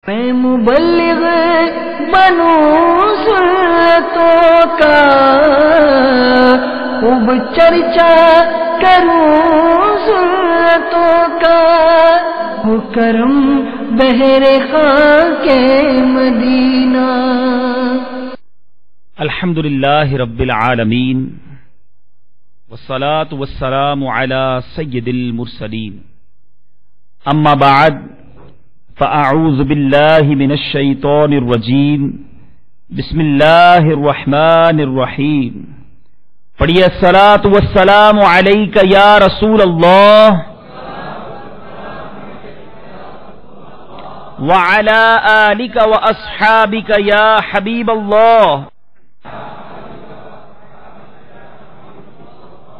میں مبلغ بنوں سنتوں کا، خوب چرچا کروں سنتوں کا، ہو کرم بہر خاں کے مدینہ۔ الحمدللہ رب العالمین والصلاة والسلام علی سید المرسلین، اما بعد فاعوذ باللہ من الشیطان الرجیم، بسم اللہ الرحمن الرحیم۔ پڑھیے الصلاة والسلام علیک یا رسول اللہ وعلی آلک واصحابک یا حبیب اللہ۔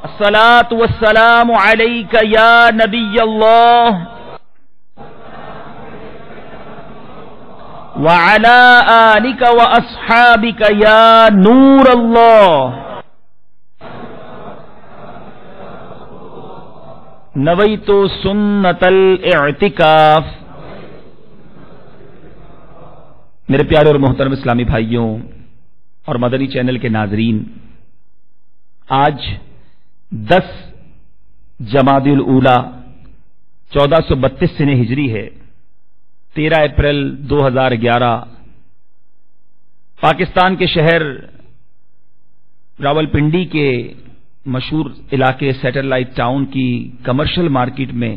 الصلاة والسلام علیک یا نبی اللہ وعلی آلک واصحابک یا نور اللہ۔ نویت سنت الاعتکاف۔ میرے پیارے اور محترم اسلامی بھائیوں اور مدنی چینل کے ناظرین، آج 10 جمادی الاولی 1432 سنہ ہجری ہے، 13 اپریل 2011۔ پاکستان کے شہر راولپنڈی کے مشہور علاقے سیٹلائٹ ٹاؤن کی کمرشل مارکیٹ میں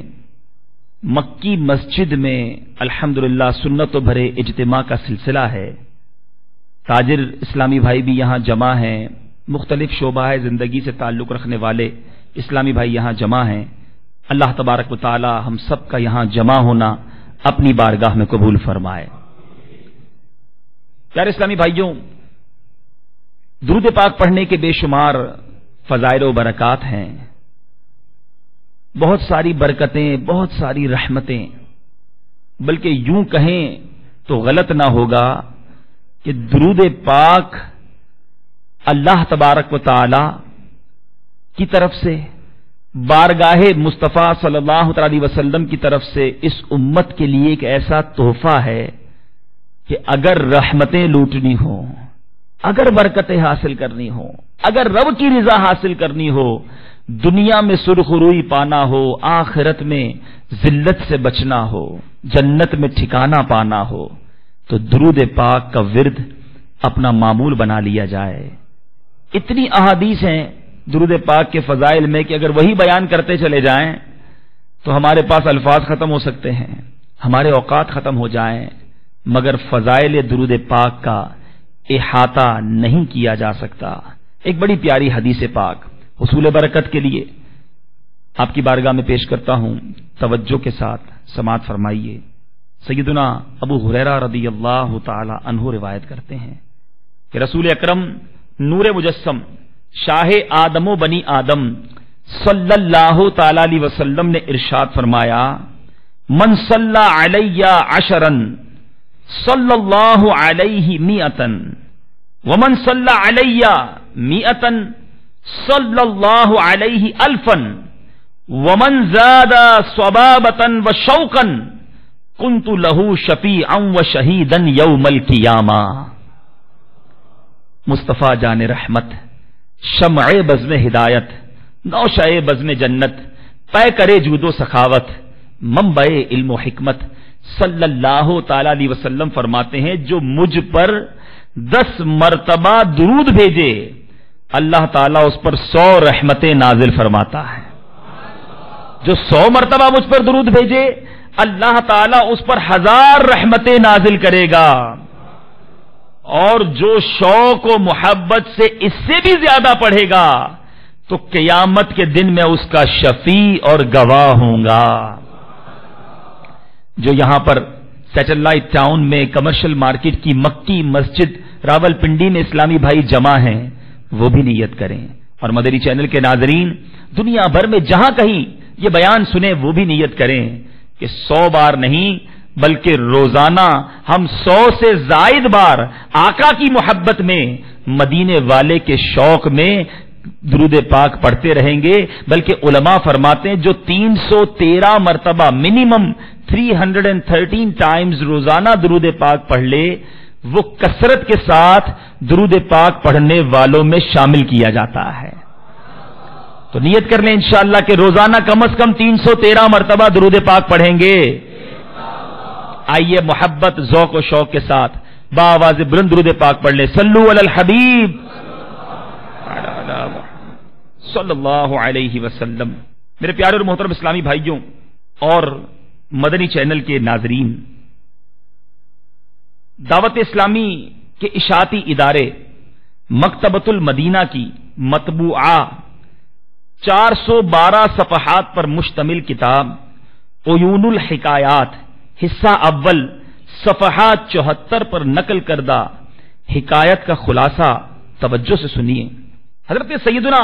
مکی مسجد میں الحمدللہ سنت و بھرے اجتماع کا سلسلہ ہے۔ تاجر اسلامی بھائی بھی یہاں جمع ہیں، مختلف شعبہ زندگی سے تعلق رکھنے والے اسلامی بھائی یہاں جمع ہیں۔ اللہ تبارک و تعالی ہم سب کا یہاں جمع ہونا اپنی بارگاہ میں قبول فرمائے۔ پیارے اسلامی بھائیوں، درود پاک پڑھنے کے بے شمار فضائل و برکات ہیں، بہت ساری برکتیں، بہت ساری رحمتیں، بلکہ یوں کہیں تو غلط نہ ہوگا کہ درود پاک اللہ تبارک و تعالی کی طرف سے، بارگاہ مصطفیٰ صلی اللہ علیہ وسلم کی طرف سے اس امت کے لیے ایک ایسا تحفہ ہے کہ اگر رحمتیں لوٹنی ہوں، اگر برکتیں حاصل کرنی ہوں، اگر رب کی رضا حاصل کرنی ہو، دنیا میں سرخ روئی پانا ہو، آخرت میں ذلت سے بچنا ہو، جنت میں ٹھکانہ پانا ہو، تو درود پاک کا ورد اپنا معمول بنا لیا جائے۔ اتنی احادیث ہیں درود پاک کے فضائل میں کہ اگر وہی بیان کرتے چلے جائیں تو ہمارے پاس الفاظ ختم ہو سکتے ہیں، ہمارے اوقات ختم ہو جائیں، مگر فضائل درود پاک کا احاطہ نہیں کیا جا سکتا۔ ایک بڑی پیاری حدیث پاک حصول برکت کے لیے آپ کی بارگاہ میں پیش کرتا ہوں، توجہ کے ساتھ سماعت فرمائیے۔ سیدنا ابو ہریرہ رضی اللہ تعالی عنہ روایت کرتے ہیں کہ رسول اکرم نور مجسم شاہ آدم و بنی آدم صلی اللہ تعالی علیہ وسلم نے ارشاد فرمایا، من صلی علی عشرا صلی اللہ علیہ مئتا ومن صلی علی مئتا صلی اللہ علیہ الفا ومن زاد صبابتا وشوقا کنت لہ شفیعا وشہیدا یوم القیامہ۔ مصطفیٰ جان رحمت، شمع بزم ہدایت، نوشہ بزم جنت، پے کرے جود و سخاوت، منبع علم و حکمت، صلی اللہ تعالی علیہ وسلم فرماتے ہیں جو مجھ پر 10 مرتبہ درود بھیجے اللہ تعالیٰ اس پر 100 رحمتیں نازل فرماتا ہے۔ جو 100 مرتبہ مجھ پر درود بھیجے اللہ تعالیٰ اس پر 1000 رحمتیں نازل کرے گا، اور جو شوق و محبت سے اس سے بھی زیادہ پڑھے گا تو قیامت کے دن میں اس کا شفیع اور گواہ ہوں گا۔ جو یہاں پر سیٹلائٹ ٹاؤن میں کمرشل مارکیٹ کی مکی مسجد راولپنڈی میں اسلامی بھائی جمع ہیں، وہ بھی نیت کریں، اور مدنی چینل کے ناظرین دنیا بھر میں جہاں کہیں یہ بیان سنیں وہ بھی نیت کریں کہ 100 بار نہیں بلکہ روزانہ ہم 100 سے زائد بار آقا کی محبت میں، مدینے والے کے شوق میں درود پاک پڑھتے رہیں گے، بلکہ علماء فرماتے ہیں جو 313 مرتبہ منیمم 313 ٹائمز روزانہ درود پاک پڑھ لے، وہ کثرت کے ساتھ درود پاک پڑھنے والوں میں شامل کیا جاتا ہے۔ تو نیت کر لیں انشاءاللہ کہ روزانہ کم از کم 313 مرتبہ درود پاک پڑھیں گے۔ آئیے محبت، ذوق و شوق کے ساتھ بآواز بلند درود پاک پڑھ لیں۔ صلو علی الحبیب صلی اللہ علیہ وسلم۔ میرے پیارے اور محترم اسلامی بھائیوں اور مدنی چینل کے ناظرین، دعوت اسلامی کے اشاعتی ادارے مکتبۃ المدینہ کی مطبوعہ 412 صفحات پر مشتمل کتاب عیون الحکایات حصہ اول صفحات 74 پر نقل کردہ حکایت کا خلاصہ توجہ سے سنیے۔ حضرت سیدنا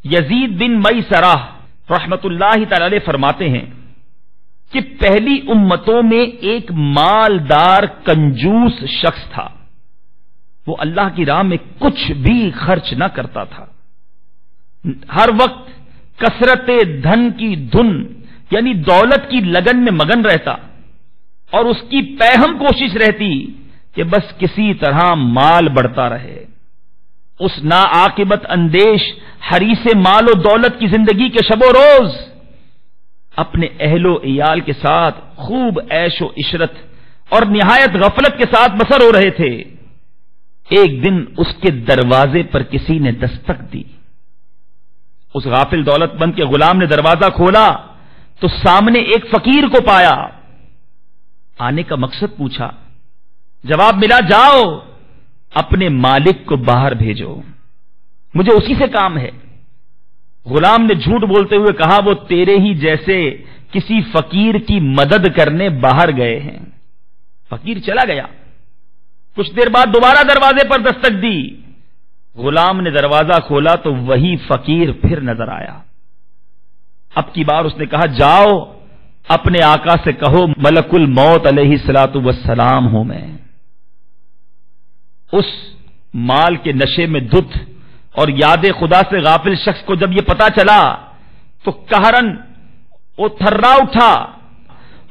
یزید بن میسرہ رحمت اللہ تعالی علیہ فرماتے ہیں کہ پہلی امتوں میں ایک مالدار کنجوس شخص تھا، وہ اللہ کی راہ میں کچھ بھی خرچ نہ کرتا تھا، ہر وقت کثرت دھن کی دھن یعنی دولت کی لگن میں مگن رہتا، اور اس کی پیہم کوشش رہتی کہ بس کسی طرح مال بڑھتا رہے۔ اس ناعاقبت اندیش حریص مال و دولت کی زندگی کے شب و روز اپنے اہل و عیال کے ساتھ خوب عیش و عشرت اور نہایت غفلت کے ساتھ بسر ہو رہے تھے۔ ایک دن اس کے دروازے پر کسی نے دستک دی۔ اس غافل دولت مند کے غلام نے دروازہ کھولا تو سامنے ایک فقیر کو پایا۔ آنے کا مقصد پوچھا، جواب ملا، جاؤ اپنے مالک کو باہر بھیجو، مجھے اسی سے کام ہے۔ غلام نے جھوٹ بولتے ہوئے کہا، وہ تیرے ہی جیسے کسی فقیر کی مدد کرنے باہر گئے ہیں۔ فقیر چلا گیا۔ کچھ دیر بعد دوبارہ دروازے پر دستک دی۔ غلام نے دروازہ کھولا تو وہی فقیر پھر نظر آیا۔ اب کی بار اس نے کہا، جاؤ اپنے آقا سے کہو ملک الموت علیہ الصلوۃ والسلام ہوں میں۔ اس مال کے نشے میں دھت اور یاد خدا سے غافل شخص کو جب یہ پتا چلا تو قہرن وہ تھرا اٹھا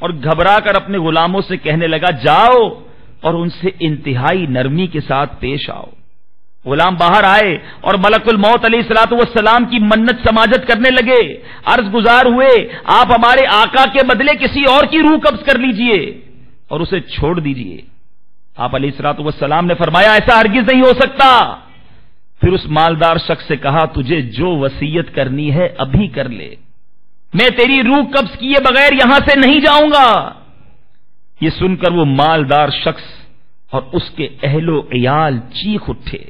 اور گھبرا کر اپنے غلاموں سے کہنے لگا، جاؤ اور ان سے انتہائی نرمی کے ساتھ پیش آؤ۔ غلام باہر آئے اور ملک الموت علیہ الصلوۃ والسلام کی منت سماجت کرنے لگے، عرض گزار ہوئے، آپ ہمارے آقا کے بدلے کسی اور کی روح قبض کر لیجئے اور اسے چھوڑ دیجئے۔ آپ علیہ الصلوۃ والسلام نے فرمایا، ایسا ہرگز نہیں ہو سکتا۔ پھر اس مالدار شخص سے کہا، تجھے جو وصیت کرنی ہے ابھی کر لے، میں تیری روح قبض کیے بغیر یہاں سے نہیں جاؤں گا۔ یہ سن کر وہ مالدار شخص اور اس کے اہل و عیال چیخ اٹھے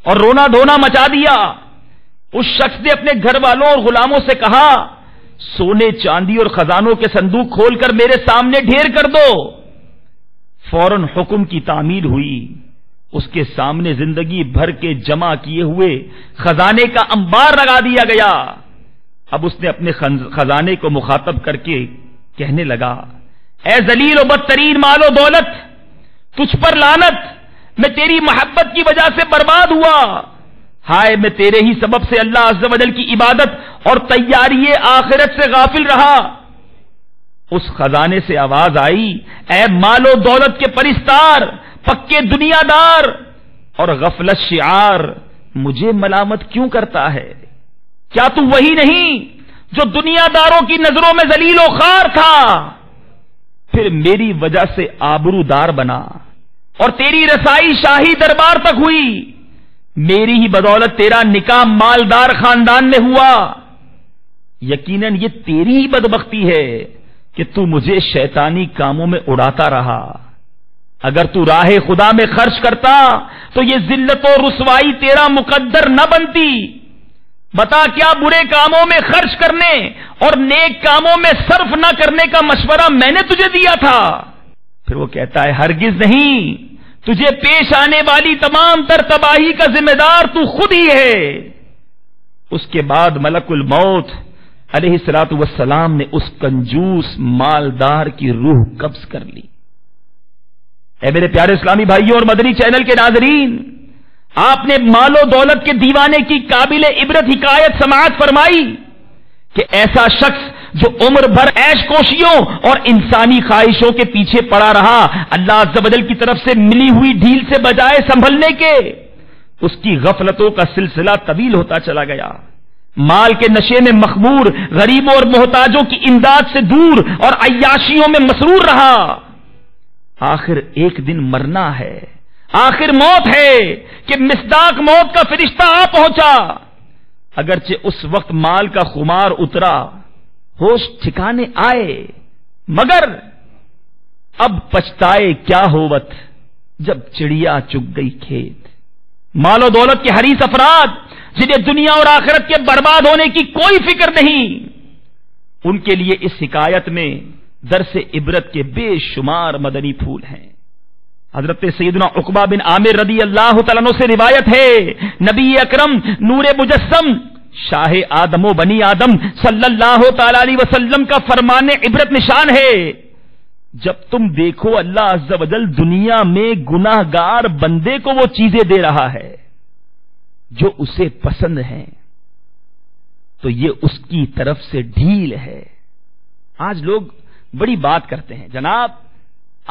اور رونا دھونا مچا دیا۔ اس شخص نے اپنے گھر والوں اور غلاموں سے کہا، سونے چاندی اور خزانوں کے صندوق کھول کر میرے سامنے ڈھیر کر دو۔ فوراً حکم کی تعمیل ہوئی، اس کے سامنے زندگی بھر کے جمع کیے ہوئے خزانے کا انبار لگا دیا گیا۔ اب اس نے اپنے خزانے کو مخاطب کر کے کہنے لگا، اے ذلیل و بدترین مال و دولت، تجھ پر لعنت، میں تیری محبت کی وجہ سے برباد ہوا۔ ہائے میں تیرے ہی سبب سے اللہ عز و جل کی عبادت اور تیاری آخرت سے غافل رہا۔ اس خزانے سے آواز آئی، اے مال و دولت کے پرستار، پکے دنیا دار اور غفلت شعار، مجھے ملامت کیوں کرتا ہے؟ کیا تو وہی نہیں جو دنیا داروں کی نظروں میں ذلیل و خوار تھا، پھر میری وجہ سے آبرودار بنا اور تیری رسائی شاہی دربار تک ہوئی؟ میری ہی بدولت تیرا نکاح مالدار خاندان میں ہوا۔ یقیناً یہ تیری ہی بدبختی ہے کہ تو مجھے شیطانی کاموں میں اڑاتا رہا۔ اگر تو راہ خدا میں خرچ کرتا تو یہ ذلت و رسوائی تیرا مقدر نہ بنتی۔ بتا کیا برے کاموں میں خرچ کرنے اور نیک کاموں میں صرف نہ کرنے کا مشورہ میں نے تجھے دیا تھا؟ پھر وہ کہتا ہے، ہرگز نہیں، تجھے پیش آنے والی تمام تر تباہی کا ذمہ دار تو خود ہی ہے۔ اس کے بعد ملک الموت علیہ الصلوۃ والسلام نے اس کنجوس مالدار کی روح قبض کر لی۔ اے میرے پیارے اسلامی بھائیوں اور مدنی چینل کے ناظرین، آپ نے مال و دولت کے دیوانے کی قابل عبرت حکایت سماعت فرمائی کہ ایسا شخص جو عمر بھر عیش کوشیوں اور انسانی خواہشوں کے پیچھے پڑا رہا، اللہ عز و جل کی طرف سے ملی ہوئی ڈھیل سے بجائے سنبھلنے کے، اس کی غفلتوں کا سلسلہ طویل ہوتا چلا گیا، مال کے نشے میں مخمور، غریبوں اور محتاجوں کی امداد سے دور اور عیاشیوں میں مسرور رہا۔ آخر ایک دن مرنا ہے، آخر موت ہے کہ مصداق موت کا فرشتہ آ پہنچا۔ اگرچہ اس وقت مال کا خمار اترا، ہوش ٹھکانے آئے، مگر اب پچھتائے کیا ہوت جب چڑیا چگ گئی کھیت۔ مال و دولت کے حریص افراد جنہیں دنیا اور آخرت کے برباد ہونے کی کوئی فکر نہیں، ان کے لیے اس حکایت میں درس عبرت کے بے شمار مدنی پھول ہیں۔ حضرت سیدنا عقبہ بن عامر رضی اللہ تعالیٰ عنہ سے روایت ہے، نبی اکرم نور مجسم شاہ آدم و بنی آدم صلی اللہ تعالی علیہ وسلم کا فرمان عبرت نشان ہے، جب تم دیکھو اللہ عز و جل دنیا میں گناہگار بندے کو وہ چیزیں دے رہا ہے جو اسے پسند ہیں، تو یہ اس کی طرف سے ڈھیل ہے۔ آج لوگ بڑی بات کرتے ہیں، جناب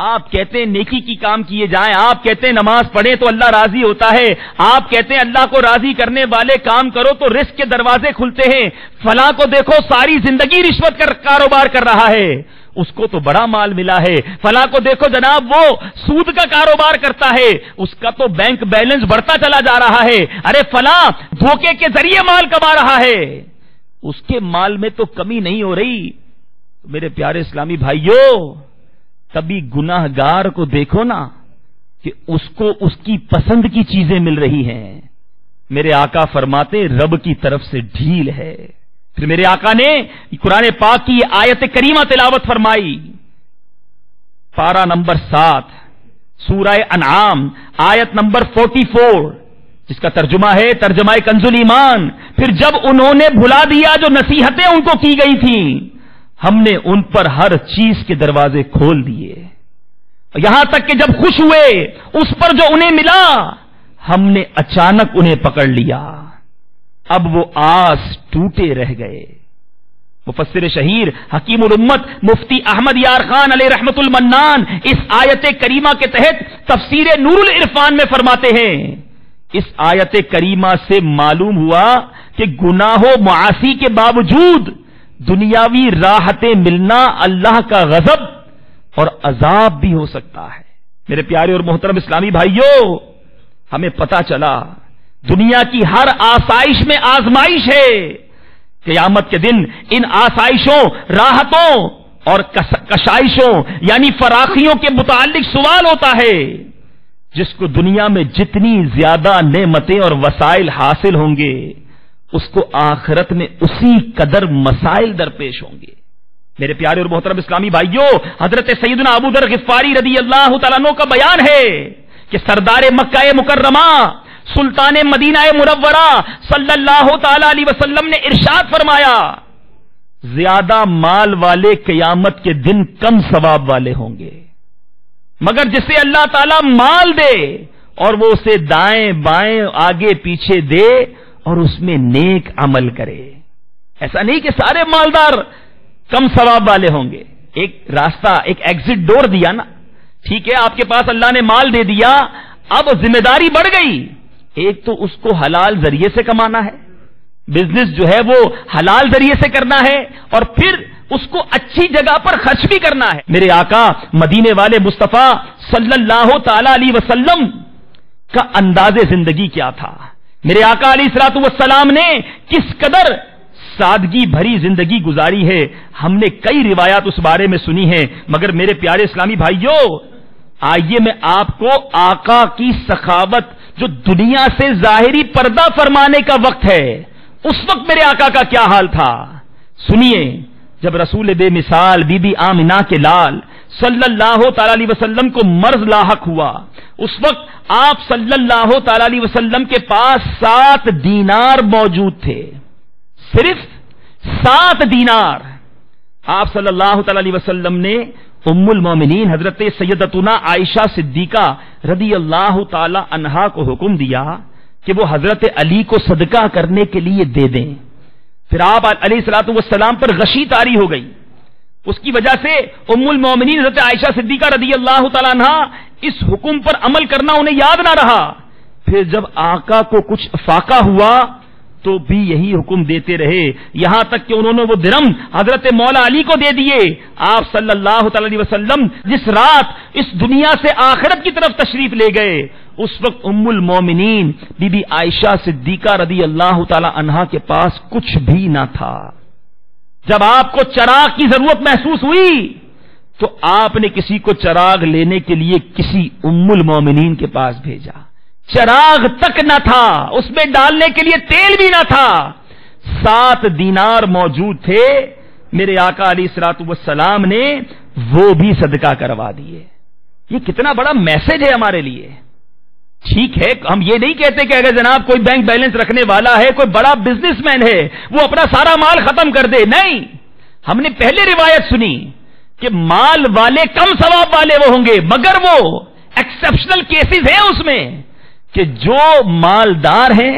آپ کہتے ہیں نیکی کی کام کیے جائیں، آپ کہتے ہیں نماز پڑھیں تو اللہ راضی ہوتا ہے، آپ کہتے ہیں اللہ کو راضی کرنے والے کام کرو تو رزق کے دروازے کھلتے ہیں، فلاں کو دیکھو ساری زندگی رشوت کا کاروبار کر رہا ہے، اس کو تو بڑا مال ملا ہے، فلاں کو دیکھو جناب وہ سود کا کاروبار کرتا ہے، اس کا تو بینک بیلنس بڑھتا چلا جا رہا ہے، ارے فلاں دھوکے کے ذریعے مال کما رہا ہے، اس کے مال میں تو کمی نہیں ہو رہی۔ میرے پیارے اسلامی بھائیوں، کبھی گناہگار کو دیکھو نا کہ اس کو اس کی پسند کی چیزیں مل رہی ہیں۔ میرے آقا فرماتے رب کی طرف سے ڈھیل ہے۔ پھر میرے آقا نے قرآن پاک کی یہ آیت کریمہ تلاوت فرمائی، پارہ نمبر 7 سورہ انعام آیت نمبر 44، جس کا ترجمہ ہے ترجمہ کنز الایمان۔ پھر جب انہوں نے بھلا دیا جو نصیحتیں ان کو کی گئی تھیں، ہم نے ان پر ہر چیز کے دروازے کھول دیے، یہاں تک کہ جب خوش ہوئے اس پر جو انہیں ملا، ہم نے اچانک انہیں پکڑ لیا، اب وہ آس ٹوٹے رہ گئے۔ مفسر شہیر حکیم الامت مفتی احمد یار خان علیہ رحمت المنان اس آیت کریمہ کے تحت تفسیر نور العرفان میں فرماتے ہیں، اس آیت کریمہ سے معلوم ہوا کہ گناہ و معاصی کے باوجود دنیاوی راحتیں ملنا اللہ کا غضب اور عذاب بھی ہو سکتا ہے۔ میرے پیارے اور محترم اسلامی بھائیوں، ہمیں پتا چلا دنیا کی ہر آسائش میں آزمائش ہے، قیامت کے دن ان آسائشوں، راحتوں اور کشائشوں یعنی فراخیوں کے متعلق سوال ہوتا ہے۔ جس کو دنیا میں جتنی زیادہ نعمتیں اور وسائل حاصل ہوں گے، اس کو آخرت میں اسی قدر مسائل درپیش ہوں گے۔ میرے پیارے اور محترم اسلامی بھائیوں، حضرت سیدنا ابو ذر غفاری رضی اللہ تعالیٰ عنہ کا بیان ہے کہ سردار مکہ مکرمہ سلطان مدینہ منورہ صلی اللہ تعالی علیہ وسلم نے ارشاد فرمایا، زیادہ مال والے قیامت کے دن کم ثواب والے ہوں گے، مگر جسے اللہ تعالیٰ مال دے اور وہ اسے دائیں بائیں آگے پیچھے دے اور اس میں نیک عمل کرے۔ ایسا نہیں کہ سارے مالدار کم ثواب والے ہوں گے، ایک راستہ، ایک ایگزٹ ڈور دیا نا، ٹھیک ہے آپ کے پاس اللہ نے مال دے دیا، اب ذمہ داری بڑھ گئی، ایک تو اس کو حلال ذریعے سے کمانا ہے، بزنس جو ہے وہ حلال ذریعے سے کرنا ہے، اور پھر اس کو اچھی جگہ پر خرچ بھی کرنا ہے۔ میرے آقا مدینے والے مصطفیٰ صلی اللہ تعالی علیہ وسلم کا انداز زندگی کیا تھا؟ میرے آقا علیہ الصلوۃ والسلام نے کس قدر سادگی بھری زندگی گزاری ہے، ہم نے کئی روایات اس بارے میں سنی ہیں، مگر میرے پیارے اسلامی بھائیوں، آئیے میں آپ کو آقا کی سخاوت جو دنیا سے ظاہری پردہ فرمانے کا وقت ہے، اس وقت میرے آقا کا کیا حال تھا سنیے۔ جب رسول بے مثال بی بی آمنہ کے لال صلی اللہ تعالی علیہ وسلم کو مرض لاحق ہوا، اس وقت آپ صلی اللہ تعالی علیہ وسلم کے پاس 7 دینار موجود تھے، صرف 7 دینار۔ آپ صلی اللہ تعالی علیہ وسلم نے ام المومنین حضرت سیدتنا عائشہ صدیقہ رضی اللہ تعالی عنہا کو حکم دیا کہ وہ حضرت علی کو صدقہ کرنے کے لیے دے دیں۔ پھر آپ علیہ السلام پر غشی طاری ہو گئی. اس کی وجہ سے ام المومنین حضرت عائشہ صدیقہ رضی اللہ تعالیٰ عنہ اس حکم پر عمل کرنا انہیں یاد نہ رہا. پھر جب آقا کو کچھ فاقہ ہوا تو بھی یہی حکم دیتے رہے، یہاں تک کہ انہوں نے وہ درم حضرت مولا علی کو دے دیے. آپ صلی اللہ تعالی علیہ وسلم جس رات اس دنیا سے آخرت کی طرف تشریف لے گئے، اس وقت ام المومنین بی بی عائشہ صدیقہ رضی اللہ تعالی عنہا کے پاس کچھ بھی نہ تھا. جب آپ کو چراغ کی ضرورت محسوس ہوئی تو آپ نے کسی کو چراغ لینے کے لیے کسی ام المومنین کے پاس بھیجا. چراغ تک نہ تھا، اس میں ڈالنے کے لیے تیل بھی نہ تھا. 7 دینار موجود تھے، میرے آقا علیہ الصلوۃ والسلام نے وہ بھی صدقہ کروا دیے. یہ کتنا بڑا میسج ہے ہمارے لیے. ٹھیک ہے، ہم یہ نہیں کہتے کہ اگر جناب کوئی بینک بیلنس رکھنے والا ہے، کوئی بڑا بزنس مین ہے، وہ اپنا سارا مال ختم کر دے. نہیں، ہم نے پہلے روایت سنی کہ مال والے کم ثواب والے وہ ہوں گے، مگر وہ ایکسپشنل کیسز ہیں اس میں کہ جو مالدار ہیں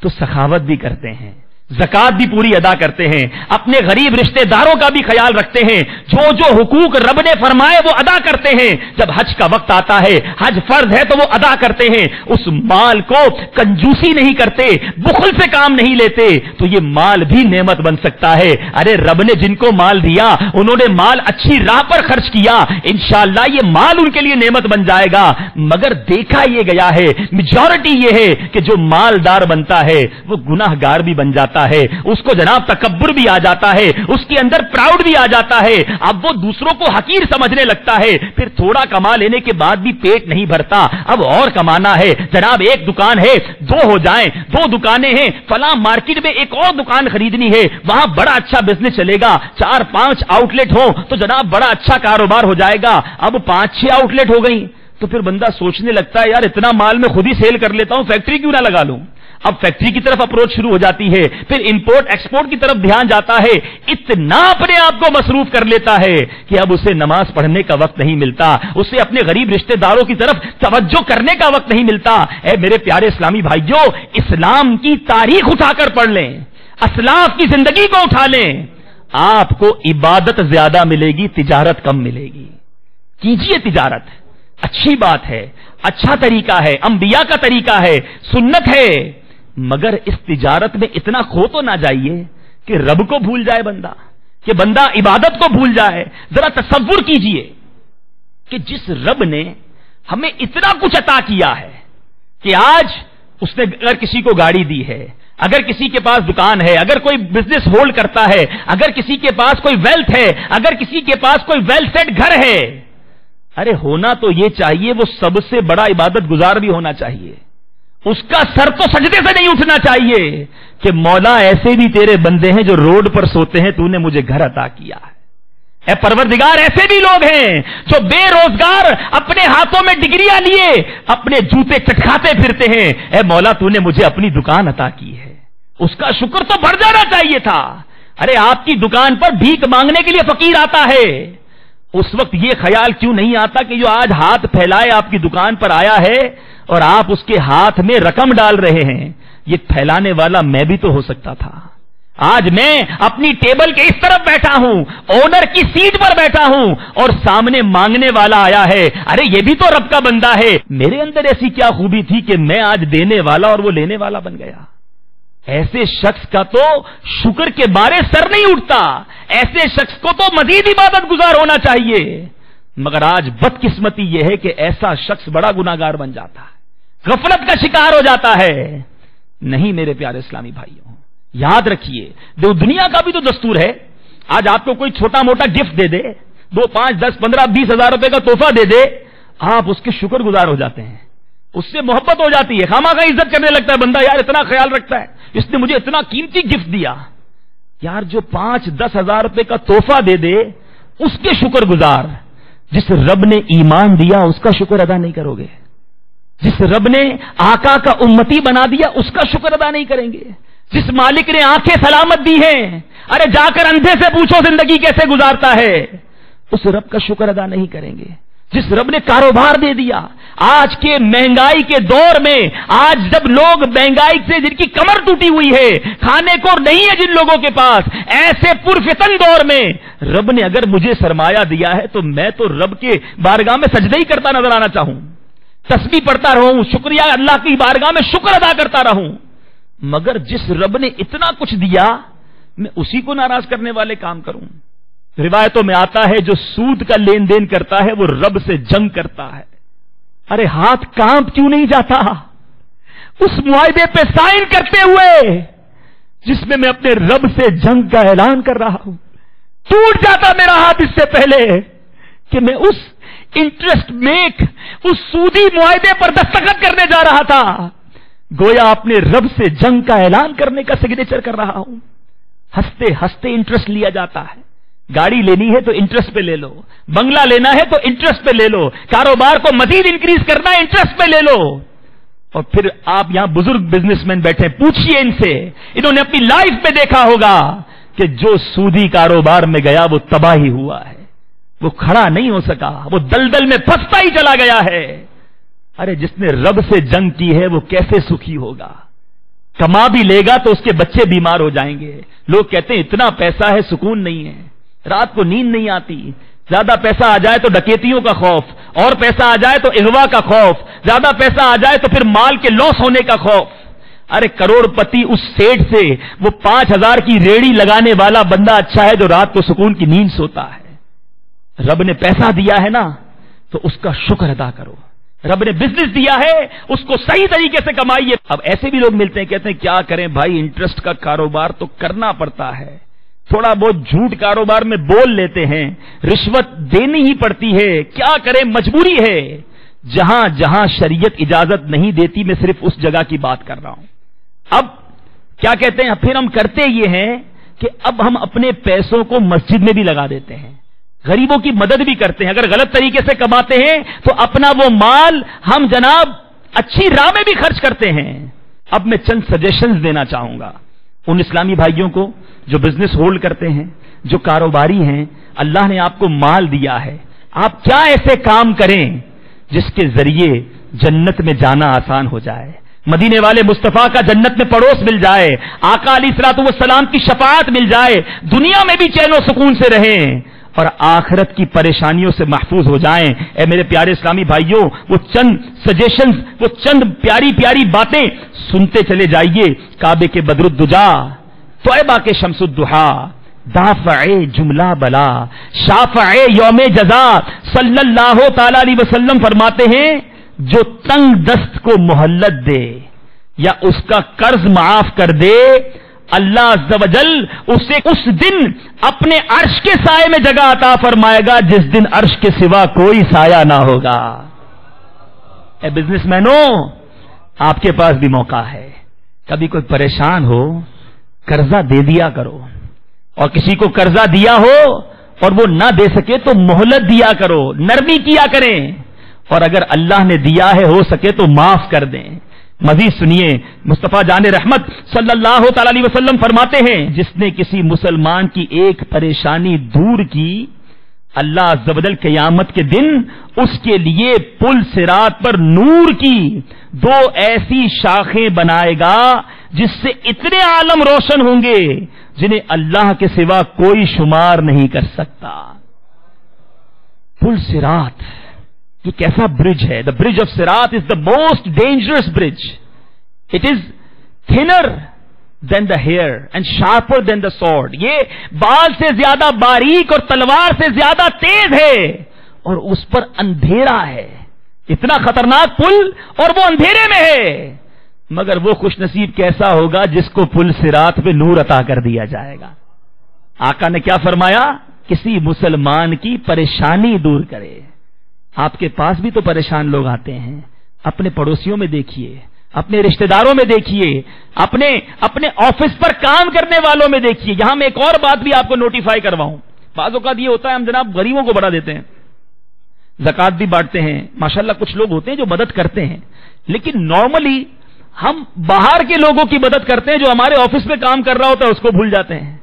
تو سخاوت بھی کرتے ہیں، زکات بھی پوری ادا کرتے ہیں، اپنے غریب رشتہ داروں کا بھی خیال رکھتے ہیں، جو حقوق رب نے فرمائے وہ ادا کرتے ہیں. جب حج کا وقت آتا ہے، حج فرض ہے تو وہ ادا کرتے ہیں. اس مال کو کنجوسی نہیں کرتے، بخل سے کام نہیں لیتے، تو یہ مال بھی نعمت بن سکتا ہے. ارے رب نے جن کو مال دیا انہوں نے مال اچھی راہ پر خرچ کیا، انشاءاللہ یہ مال ان کے لیے نعمت بن جائے گا. مگر دیکھا یہ گیا ہے، میجورٹی یہ ہے کہ جو مالدار بنتا ہے وہ گناہ گار بھی بن جاتا ہے، اس کو جناب تکبر بھی آ جاتا ہے، اس کے اندر پراؤڈ بھی آ جاتا ہے. اب وہ دوسروں کو حقیر سمجھنے لگتا ہے، پھر تھوڑا کما لینے کے بعد بھی پیٹ نہیں بھرتا، اب اور کمانا ہے. جناب ایک دکان ہے 2 ہو جائیں، 2 دکانیں ہیں، فلاں مارکیٹ میں ایک اور دکان خریدنی ہے، وہاں بڑا اچھا بزنس چلے گا، 4-5 آؤٹ لیٹ ہو تو جناب بڑا اچھا کاروبار ہو جائے گا. اب 5-6 آؤٹ لیٹ ہو گئی تو پھر بندہ سوچنے لگتا ہے یار اتنا مال میں خود ہی سیل کر لیتا ہوں، فیکٹری کیوں نہ لگا لوں. اب فیکٹری کی طرف اپروچ شروع ہو جاتی ہے، پھر امپورٹ ایکسپورٹ کی طرف دھیان جاتا ہے. اتنا اپنے آپ کو مصروف کر لیتا ہے کہ اب اسے نماز پڑھنے کا وقت نہیں ملتا، اسے اپنے غریب رشتہ داروں کی طرف توجہ کرنے کا وقت نہیں ملتا. اے میرے پیارے اسلامی بھائیوں، اسلام کی تاریخ اٹھا کر پڑھ لیں، اسلاف کی زندگی کو اٹھا لیں، آپ کو عبادت زیادہ ملے گی، تجارت کم ملے گی. کیجئے تجارت، اچھی بات ہے، اچھا طریقہ ہے، انبیاء کا طریقہ ہے، سنت ہے، مگر اس تجارت میں اتنا کھو تو نہ جائیے کہ رب کو بھول جائے بندہ، کہ بندہ عبادت کو بھول جائے. ذرا تصور کیجئے کہ جس رب نے ہمیں اتنا کچھ عطا کیا ہے کہ آج اس نے اگر کسی کو گاڑی دی ہے، اگر کسی کے پاس دکان ہے، اگر کوئی بزنس ہولڈ کرتا ہے، اگر کسی کے پاس کوئی ویلتھ ہے، اگر کسی کے پاس کوئی ویل سیٹ گھر ہے، ارے ہونا تو یہ چاہیے وہ سب سے بڑا عبادت گزار بھی ہونا چاہیے. اس کا سر تو سجدے سے نہیں اٹھنا چاہیے کہ مولا ایسے بھی تیرے بندے ہیں جو روڈ پر سوتے ہیں، تو نے مجھے گھر عطا کیا ہے. اے پروردگار، ایسے بھی لوگ ہیں جو بے روزگار اپنے ہاتھوں میں ڈگریاں لیے اپنے جوتے چٹکاتے پھرتے ہیں. اے مولا تو نے مجھے اپنی دکان عطا کی ہے، اس کا شکر تو بڑھ جانا چاہیے تھا. ارے آپ کی دکان پر بھیک مانگنے کے لیے فقیر آتا ہے، اس وقت یہ خیال کیوں نہیں آتا کہ جو آج ہاتھ پھیلائے آپ کی دکان پر آیا ہے اور آپ اس کے ہاتھ میں رقم ڈال رہے ہیں، یہ پھیلانے والا میں بھی تو ہو سکتا تھا. آج میں اپنی ٹیبل کے اس طرف بیٹھا ہوں، اونر کی سیٹ پر بیٹھا ہوں اور سامنے مانگنے والا آیا ہے. ارے یہ بھی تو رب کا بندہ ہے. میرے اندر ایسی کیا خوبی تھی کہ میں آج دینے والا اور وہ لینے والا بن گیا. ایسے شخص کا تو شکر کے بارے سر نہیں اٹھتا، ایسے شخص کو تو مزید عبادت گزار ہونا چاہیے. مگر آج بدقسمتی یہ ہے کہ ایسا شخص بڑا گناہگار بن جاتا ہے، غفلت کا شکار ہو جاتا ہے. نہیں میرے پیارے اسلامی بھائیوں، یاد رکھیے دنیا کا بھی تو دستور ہے. آج آپ کو کوئی چھوٹا موٹا گفٹ دے دے، 2, 5, 10, 15, 20 ہزار روپے کا تحفہ دے دے، آپ اس کے شکر گزار ہو جاتے ہیں، اس سے محبت ہو جاتی ہے، خامخواہ عزت کرنے لگتا ہے بندہ. یار اتنا خیال رکھتا ہے، اس نے مجھے اتنا قیمتی گفٹ دیا. یار جو 5-10 ہزار روپے کا تحفہ دے دے اس کے شکر گزار. جس رب نے ایمان دیا اس کا شکر ادا نہیں کرو گے، جس رب نے آقا کا امتی بنا دیا اس کا شکر ادا نہیں کریں گے، جس مالک نے آنکھیں سلامت دی ہیں، ارے جا کر اندھے سے پوچھو زندگی کیسے گزارتا ہے، اس رب کا شکر ادا نہیں کریں گے. جس رب نے کاروبار دے دیا، آج کے مہنگائی کے دور میں، آج جب لوگ مہنگائی سے جن کی کمر ٹوٹی ہوئی ہے، کھانے کو نہیں ہے جن لوگوں کے پاس، ایسے پرفتن دور میں رب نے اگر مجھے سرمایہ دیا ہے تو میں تو رب کے بارگاہ میں سجدہ ہی کرتا نظر آنا چاہوں، تسبیح پڑھتا رہوں، شکریہ اللہ کی بارگاہ میں شکر ادا کرتا رہوں۔ مگر جس رب نے اتنا کچھ دیا، میں اسی کو ناراض کرنے والے کام کروں؟ روایتوں میں آتا ہے جو سود کا لین دین کرتا ہے وہ رب سے جنگ کرتا ہے۔ ارے ہاتھ کانپ کیوں نہیں جاتا اس معاہدے پہ سائن کرتے ہوئے جس میں میں اپنے رب سے جنگ کا اعلان کر رہا ہوں؟ ٹوٹ جاتا میرا ہاتھ اس سے پہلے کہ میں اس انٹرسٹ میک، اس سودی معاہدے پر دستخط کرنے جا رہا تھا، گویا اپنے رب سے جنگ کا اعلان کرنے کا سگنیچر کر رہا ہوں۔ ہنستے ہنستے انٹرسٹ لیا جاتا ہے، گاڑی لینی ہے تو انٹرسٹ پہ لے لو، بنگلہ لینا ہے تو انٹرسٹ پہ لے لو، کاروبار کو مزید انکریز کرنا ہے انٹرسٹ پہ لے لو۔ اور پھر آپ یہاں بزرگ بزنس مین بیٹھے، پوچھئے ان سے، انہوں نے اپنی لائف میں دیکھا ہوگا کہ جو سودی کاروبار میں گیا وہ تباہی ہوا ہے، وہ کھڑا نہیں ہو سکا، وہ دلدل میں پھنستا ہی چلا گیا ہے۔ ارے جس نے رب سے جنگ کی ہے وہ کیسے سکھی ہوگا؟ کما بھی لے گا تو اس کے بچے بیمار ہو جائیں گے، لوگ کہتے ہیں اتنا پیسہ ہے سکون نہیں ہے، رات کو نیند نہیں آتی، زیادہ پیسہ آ جائے تو ڈکیتیوں کا خوف، اور پیسہ آ جائے تو اغوا کا خوف، زیادہ پیسہ آ جائے تو پھر مال کے لاس ہونے کا خوف۔ ارے کروڑ پتی اس سیٹ سے وہ 5,000 کی ریڑھی لگانے والا بندہ اچھا ہے جو رات کو سکون کی نیند سوتا ہے۔ رب نے پیسہ دیا ہے نا تو اس کا شکر ادا کرو، رب نے بزنس دیا ہے اس کو صحیح طریقے سے کمائیے۔ اب ایسے بھی لوگ ملتے ہیں کہتے ہیں کیا کریں بھائی، انٹرسٹ کا کاروبار تو کرنا پڑتا ہے، تھوڑا بہت جھوٹ کاروبار میں بول لیتے ہیں، رشوت دینی ہی پڑتی ہے، کیا کریں مجبوری ہے۔ جہاں جہاں شریعت اجازت نہیں دیتی میں صرف اس جگہ کی بات کر رہا ہوں۔ اب کیا کہتے ہیں، پھر ہم کرتے یہ ہیں کہ اب ہم اپنے پیسوں کو مسجد میں بھی لگا دیتے ہیں، غریبوں کی مدد بھی کرتے ہیں، اگر غلط طریقے سے کماتے ہیں تو اپنا وہ مال ہم جناب اچھی راہ میں بھی خرچ کرتے ہیں۔ اب میں چند سجیشنز دینا چاہوں گا ان اسلامی بھائیوں کو جو بزنس ہولڈ کرتے ہیں، جو کاروباری ہیں، اللہ نے آپ کو مال دیا ہے، آپ کیا ایسے کام کریں جس کے ذریعے جنت میں جانا آسان ہو جائے، مدینے والے مصطفیٰ کا جنت میں پڑوس مل جائے، آقا علیہ الصلوۃ والسلام کی شفاعت مل جائے، دنیا میں بھی چین و سکون سے رہیں اور آخرت کی پریشانیوں سے محفوظ ہو جائیں۔ اے میرے پیارے اسلامی بھائیوں، وہ چند سجیشنز، وہ چند پیاری پیاری باتیں سنتے چلے جائیے۔ کعبے کے بدر الدجا، طیبہ کے شمس الضحا، دافع جملہ بلا، شافع یوم جزا، صلی اللہ تعالی علیہ وسلم فرماتے ہیں جو تنگ دست کو مہلت دے یا اس کا قرض معاف کر دے، اللہ عز و جل اسے اس دن اپنے عرش کے سائے میں جگہ عطا فرمائے گا جس دن عرش کے سوا کوئی سایہ نہ ہوگا۔ اے بزنس مینوں، آپ کے پاس بھی موقع ہے، کبھی کوئی پریشان ہو قرضہ دے دیا کرو، اور کسی کو قرضہ دیا ہو اور وہ نہ دے سکے تو مہلت دیا کرو، نرمی کیا کریں، اور اگر اللہ نے دیا ہے ہو سکے تو معاف کر دیں۔ مزید سنیے، مصطفیٰ جان رحمت صلی اللہ تعالی علیہ وسلم فرماتے ہیں جس نے کسی مسلمان کی ایک پریشانی دور کی، اللہ عز و جل قیامت کے دن اس کے لیے پل صراط پر نور کی 2 ایسی شاخیں بنائے گا جس سے اتنے عالم روشن ہوں گے جنہیں اللہ کے سوا کوئی شمار نہیں کر سکتا۔ پل صراط یہ کیسا برج ہے؟ دا برج آف صراط is the most dangerous bridge, it is thinner than the hair and sharper than the sword, یہ بال سے زیادہ باریک اور تلوار سے زیادہ تیز ہے، اور اس پر اندھیرا ہے، اتنا خطرناک پل اور وہ اندھیرے میں ہے۔ مگر وہ خوش نصیب کیسا ہوگا جس کو پل صراط پہ نور عطا کر دیا جائے گا۔ آقا نے کیا فرمایا؟ کسی مسلمان کی پریشانی دور کرے۔ آپ کے پاس بھی تو پریشان لوگ آتے ہیں، اپنے پڑوسیوں میں دیکھیے، اپنے رشتہ داروں میں دیکھیے، اپنے آفس پر کام کرنے والوں میں دیکھیے۔ یہاں میں ایک اور بات بھی آپ کو نوٹیفائی کرواؤں، بعض اوقات یہ ہوتا ہے ہم جناب غریبوں کو بڑھا دیتے ہیں، زکات بھی بانٹتے ہیں، ماشاءاللہ کچھ لوگ ہوتے ہیں جو مدد کرتے ہیں، لیکن نارملی ہم باہر کے لوگوں کی مدد کرتے ہیں، جو ہمارے آفس میں کام کر رہا ہوتا ہے اس کو بھول جاتے ہیں،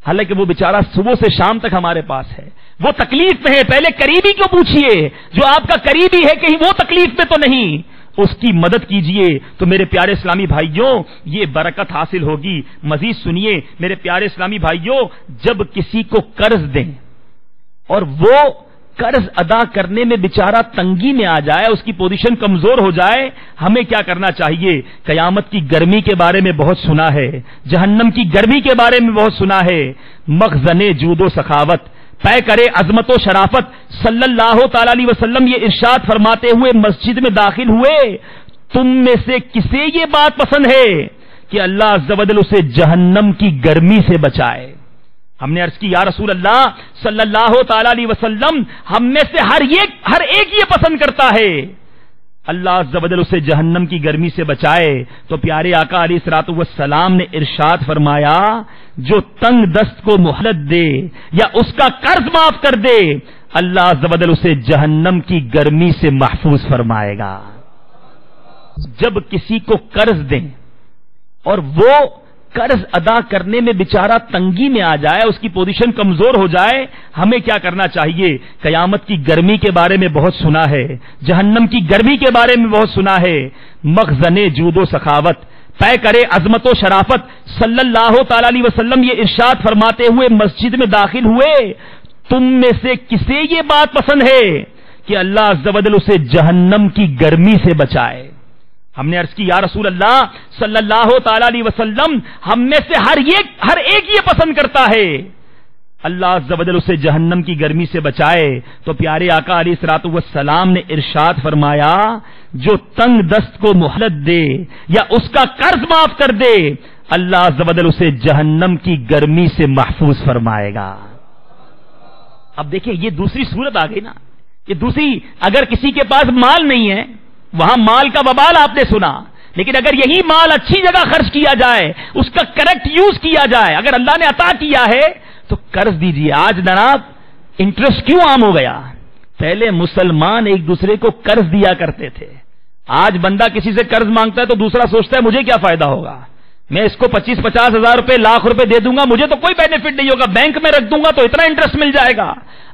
حالانکہ وہ بیچارہ صبح سے شام تک ہمارے پاس ہے، وہ تکلیف میں ہے، پہلے قریبی کو پوچھئے، جو آپ کا قریبی ہے کہیں وہ تکلیف میں تو نہیں، اس کی مدد کیجئے تو میرے پیارے اسلامی بھائیوں یہ برکت حاصل ہوگی۔ مزید سنیے میرے پیارے اسلامی بھائیوں، جب کسی کو قرض دیں اور وہ قرض ادا کرنے میں بیچارہ تنگی میں آ جائے، اس کی پوزیشن کمزور ہو جائے، ہمیں کیا کرنا چاہیے؟ قیامت کی گرمی کے بارے میں بہت سنا ہے، جہنم کی گرمی کے بارے میں بہت سنا ہے۔ مخزن جود و سخاوت، طے کرے عظمت و شرافت، صلی اللہ تعالی علیہ وسلم یہ ارشاد فرماتے ہوئے مسجد میں داخل ہوئے، تم میں سے کسے یہ بات پسند ہے کہ اللہ عز و جل اسے جہنم کی گرمی سے بچائے؟ ہم نے عرض کی یا رسول اللہ صلی اللہ تعالی علیہ وسلم، ہم میں سے ہر ایک یہ پسند کرتا ہے اللہ عز و جل اسے جہنم کی گرمی سے بچائے۔ تو پیارے آقا علیہ الصلوۃ والسلام نے ارشاد فرمایا، جو تنگ دست کو مہلت دے یا اس کا قرض معاف کر دے، اللہ عز و جل اسے جہنم کی گرمی سے محفوظ فرمائے گا۔ جب کسی کو قرض دیں اور وہ قرض ادا کرنے میں بیچارہ تنگی میں آ جائے، اس کی پوزیشن کمزور ہو جائے، ہمیں کیا کرنا چاہیے؟ قیامت کی گرمی کے بارے میں بہت سنا ہے، جہنم کی گرمی کے بارے میں بہت سنا ہے۔ مخزن جود و سخاوت، طے کرے عظمت و شرافت، صلی اللہ تعالی علیہ وسلم یہ ارشاد فرماتے ہوئے مسجد میں داخل ہوئے، تم میں سے کسے یہ بات پسند ہے کہ اللہ عز و جل اسے جہنم کی گرمی سے بچائے؟ ہم نے عرض کی یا رسول اللہ صلی اللہ تعالی علیہ وسلم، ہم میں سے ہر ایک یہ پسند کرتا ہے اللہ عز و جل اسے جہنم کی گرمی سے بچائے۔ تو پیارے آقا علیہ الصلوۃ والسلام نے ارشاد فرمایا، جو تنگ دست کو مہلت دے یا اس کا قرض معاف کر دے، اللہ عز و جل اسے جہنم کی گرمی سے محفوظ فرمائے گا۔ اب دیکھیں یہ دوسری صورت آ گئی نا، یہ دوسری، اگر کسی کے پاس مال نہیں ہے، وہاں مال کا وبال آپ نے سنا، لیکن اگر یہی مال اچھی جگہ خرچ کیا جائے، اس کا کریکٹ یوز کیا جائے، اگر اللہ نے عطا کیا ہے تو قرض دیجیے۔ آج جناب انٹرسٹ کیوں عام ہو گیا؟ پہلے مسلمان ایک دوسرے کو قرض دیا کرتے تھے، آج بندہ کسی سے قرض مانگتا ہے تو دوسرا سوچتا ہے مجھے کیا فائدہ ہوگا، میں اس کو 25-50 ہزار روپے، لاکھ روپے دے دوں گا، مجھے تو کوئی بینیفٹ نہیں ہوگا، بینک میں رکھ دوں گا تو اتنا انٹرسٹ مل جائے گا۔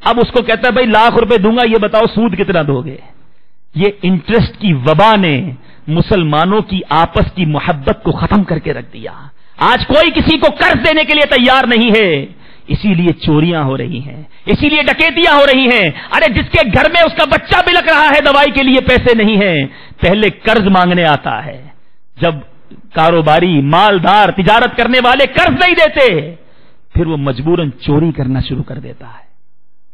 اب اس کو کہتا ہے بھائی لاکھ روپے دوں گا، یہ بتاؤ سود کتنا دو گے؟ یہ انٹرسٹ کی وبا نے مسلمانوں کی آپس کی محبت کو ختم کر کے رکھ دیا۔ آج کوئی کسی کو قرض دینے کے لیے تیار نہیں ہے، اسی لیے چوریاں ہو رہی ہیں، اسی لیے ڈکیتیاں ہو رہی ہیں۔ ارے جس کے گھر میں اس کا بچہ بلک رہا ہے، دوائی کے لیے پیسے نہیں ہیں، پہلے قرض مانگنے آتا ہے۔ جب کاروباری، مالدار، تجارت کرنے والے قرض نہیں دیتے، پھر وہ مجبوراً چوری کرنا شروع کر دیتا ہے۔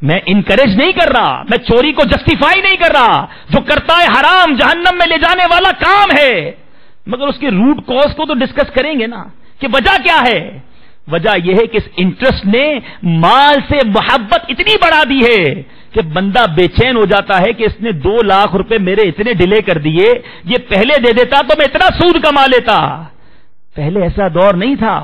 میں انکریج نہیں کر رہا، میں چوری کو جسٹیفائی نہیں کر رہا، جو کرتا ہے حرام جہنم میں لے جانے والا کام ہے، مگر اس کے روٹ کاز کو تو ڈسکس کریں گے نا کہ وجہ کیا ہے۔ وجہ یہ ہے کہ اس انٹرسٹ نے مال سے محبت اتنی بڑھا دی ہے کہ بندہ بے چین ہو جاتا ہے کہ اس نے 2 لاکھ روپے میرے اتنے ڈیلے کر دیے، یہ پہلے دے دیتا تو میں اتنا سود کما لیتا۔ پہلے ایسا دور نہیں تھا۔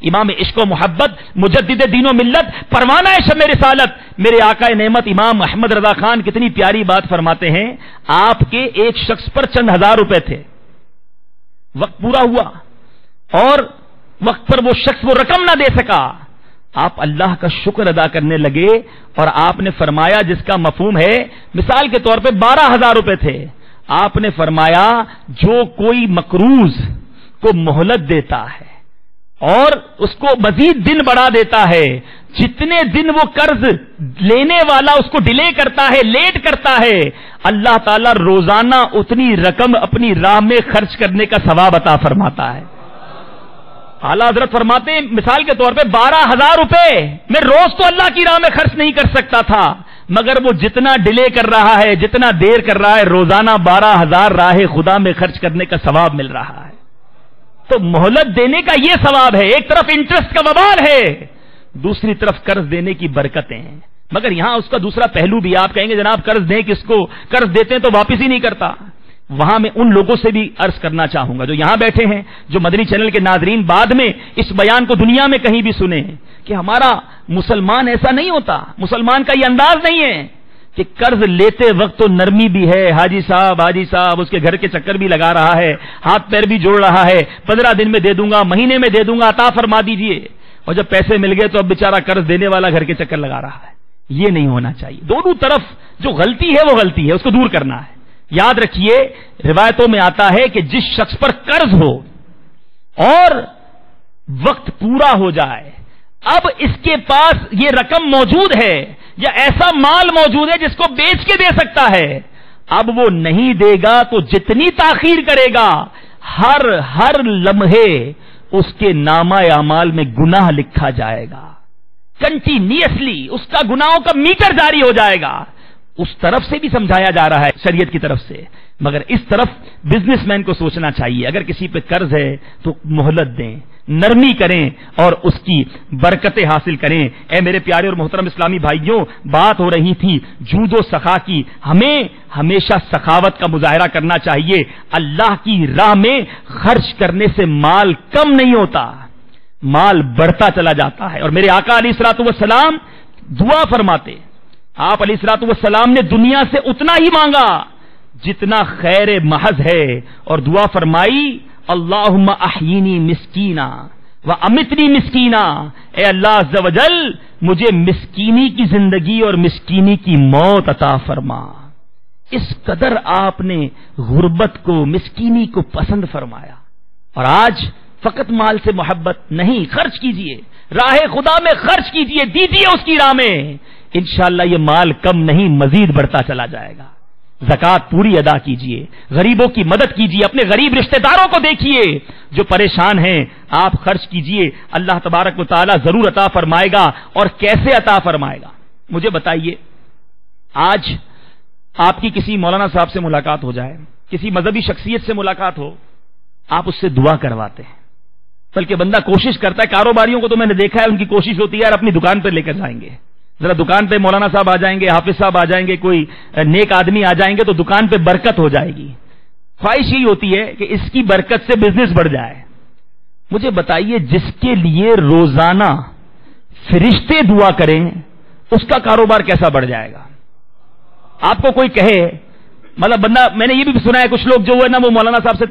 امام عشق و محبت، مجدد دین و ملت، پروانہ شمع رسالت، میرے آقا نعمت امام احمد رضا خان کتنی پیاری بات فرماتے ہیں، آپ کے ایک شخص پر چند ہزار روپے تھے، وقت پورا ہوا اور وقت پر وہ شخص وہ رقم نہ دے سکا، آپ اللہ کا شکر ادا کرنے لگے اور آپ نے فرمایا، جس کا مفہوم ہے مثال کے طور پہ 12,000 روپے تھے، آپ نے فرمایا جو کوئی مقروض کو مہلت دیتا ہے اور اس کو مزید دن بڑھا دیتا ہے، جتنے دن وہ قرض لینے والا اس کو ڈیلے کرتا ہے، لیٹ کرتا ہے، اللہ تعالیٰ روزانہ اتنی رقم اپنی راہ میں خرچ کرنے کا ثواب عطا فرماتا ہے۔ اعلیٰ حضرت فرماتے ہیں مثال کے طور پہ 12,000 روپے میں روز تو اللہ کی راہ میں خرچ نہیں کر سکتا تھا، مگر وہ جتنا ڈیلے کر رہا ہے، جتنا دیر کر رہا ہے، روزانہ 12,000 راہ خدا میں خرچ کرنے کا ثواب مل رہا ہے۔ تو مہلت دینے کا یہ ثواب ہے، ایک طرف انٹرسٹ کا وبال ہے، دوسری طرف قرض دینے کی برکتیں ہیں۔ مگر یہاں اس کا دوسرا پہلو بھی، آپ کہیں گے جناب قرض دیں کس کو، قرض دیتے ہیں تو واپس ہی نہیں کرتا۔ وہاں میں ان لوگوں سے بھی عرض کرنا چاہوں گا جو یہاں بیٹھے ہیں، جو مدنی چینل کے ناظرین بعد میں اس بیان کو دنیا میں کہیں بھی سنیں کہ ہمارا مسلمان ایسا نہیں ہوتا، مسلمان کا یہ انداز نہیں ہے کہ قرض لیتے وقت تو نرمی بھی ہے، حاجی صاحب اس کے گھر کے چکر بھی لگا رہا ہے، ہاتھ پیر بھی جوڑ رہا ہے، 15 دن میں دے دوں گا، مہینے میں دے دوں گا، عطا فرما دیجئے، اور جب پیسے مل گئے تو اب بیچارہ قرض دینے والا گھر کے چکر لگا رہا ہے۔ یہ نہیں ہونا چاہیے. دونوں طرف جو غلطی ہے وہ غلطی ہے, اس کو دور کرنا ہے. یاد رکھیے روایتوں میں آتا ہے کہ جس شخص پر قرض ہو اور وقت پورا ہو جائے, اب اس کے پاس یہ رقم موجود ہے یا ایسا مال موجود ہے جس کو بیچ کے دے سکتا ہے, اب وہ نہیں دے گا تو جتنی تاخیر کرے گا ہر لمحے اس کے نامہ اعمال میں گناہ لکھا جائے گا. کنٹینیوسلی اس کا گناہوں کا میٹر جاری ہو جائے گا. اس طرف سے بھی سمجھایا جا رہا ہے شریعت کی طرف سے, مگر اس طرف بزنس مین کو سوچنا چاہیے اگر کسی پہ قرض ہے تو مہلت دیں, نرمی کریں اور اس کی برکتیں حاصل کریں. اے میرے پیارے اور محترم اسلامی بھائیوں, بات ہو رہی تھی جود و سخا کی. ہمیں ہمیشہ سخاوت کا مظاہرہ کرنا چاہیے. اللہ کی راہ میں خرچ کرنے سے مال کم نہیں ہوتا, مال بڑھتا چلا جاتا ہے. اور میرے آقا علیہ الصلوۃ والسلام دعا فرماتے, آپ علیہ الصلوۃ والسلام نے دنیا سے اتنا ہی مانگا جتنا خیر محض ہے, اور دعا فرمائی اللہم احیینی مسکینا و امیتنی مسکینا, اے اللہ عز و جل مجھے مسکینی کی زندگی اور مسکینی کی موت عطا فرما. اس قدر آپ نے غربت کو, مسکینی کو پسند فرمایا. اور آج فقط مال سے محبت نہیں, خرچ کیجئے, راہ خدا میں خرچ کیجئے, دیجئے اس کی راہ میں, انشاءاللہ یہ مال کم نہیں مزید بڑھتا چلا جائے گا. زکات پوری ادا کیجئے, غریبوں کی مدد کیجئے, اپنے غریب رشتہ داروں کو دیکھیے جو پریشان ہیں, آپ خرچ کیجئے, اللہ تبارک و تعالی ضرور عطا فرمائے گا. اور کیسے عطا فرمائے گا مجھے بتائیے. آج آپ کی کسی مولانا صاحب سے ملاقات ہو جائے, کسی مذہبی شخصیت سے ملاقات ہو, آپ اس سے دعا کرواتے ہیں, بلکہ بندہ کوشش کرتا ہے. کاروباریوں کو تو میں نے دیکھا ہے ان کی کوشش ہوتی ہے یار اپنی دکان پر لے کر جائیں گے, ذرا دکان پہ مولانا صاحب آ جائیں گے, حافظ صاحب آ جائیں گے, کوئی نیک آدمی آ جائیں گے تو دکان پہ برکت ہو جائے گی. خواہش یہی ہوتی ہے کہ اس کی برکت سے بزنس بڑھ جائے. مجھے بتائیے جس کے لیے روزانہ فرشتے دعا کریں اس کا کاروبار کیسا بڑھ جائے گا. آپ کو کوئی کہے, مطلب بندہ, میں نے یہ بھی سنا ہے کچھ لوگ جو ہے نا وہ مولانا صاحب سے